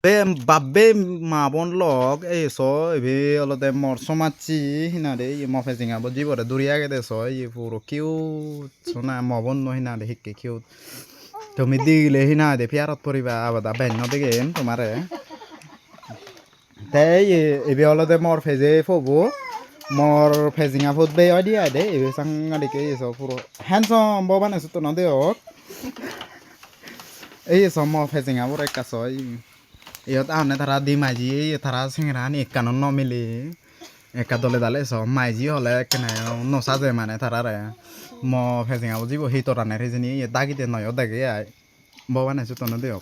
be babbe ma bon log e so be olode mor somachi hinade ye mo fesinga bo jibore duriya ge de so ye puro kiu sona mo bon no hinade hikke kiu to mi digile hinade piarat poriba abada ben no degen tomare te ye be olode mor feze fobo mor fesinga fot be odi ade e sanga de ke so puro handsome bo bana suto no de ok e so mo fesinga bo reka so ইয়ত আনে তারা দি মাইজি তারা সিংরানি কানন ন মিলি একা দলে দালে স মাইজি হলে কেনে নসাজে মানে তারারে ম ফেজিং আবো জিবো হিতো রানে রেজনি দাগিতে নয় দাগে আই ববা নাইছো তন দেও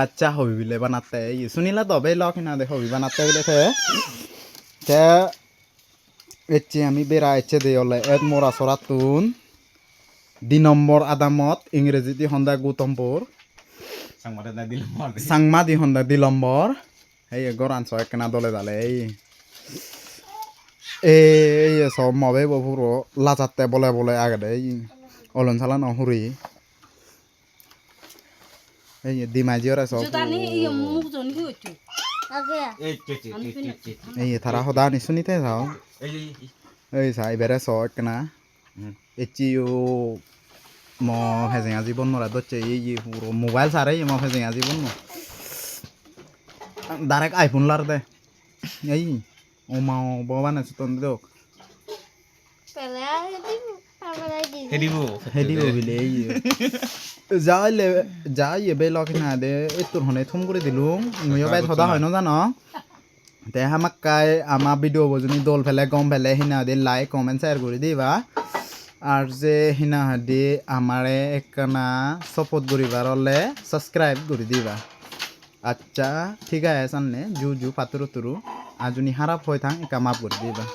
আচ্ছা হবি বিলে বানাতে শুনিলা তো বে লক না দেখো হবি বানাতে বিলে তে এচে আমি বেরা এচে দে হলে এত মোরা সরাতুন 2 নম্বর আদামত ইংরেজিতে হন্দা গুতমপুর Sangma di Honda di Lombor. Hey, goran so ekna dole dale. So mobe bo puro lajatte bole bole agade. Olon sala no huri. Hey, di majora so. Jodani iyo muk jon hi hochu. Hey, thara hoda ni sunite sao. Hey, sai bere so ekna. Echiu mo phezing ajibon mora docche yi puro mobile sare mo phezing ajibon mo direct iphone lar de ei o ma boba na suton dok hedibu bile ei যাই বে lock না দে এতুর হনে থুম করে দিলুম নয় by হদা হয় না জানো তে হামাক্কাই আমা ভিডিও বজনি দল ফেলে গম ফেলে হিনা দে লাইক কমেন্ট শেয়ার করে দিবা আর যে হিনা হাদি আমারে একনা সাপোর্ট করিবার হলে সাবস্ক্রাইব করে দিবা আচ্ছা ঠিক আছে সামনে জু পাতুরু তুরু আজুনি হারাপ হই থাং একা মাপ করে দিবা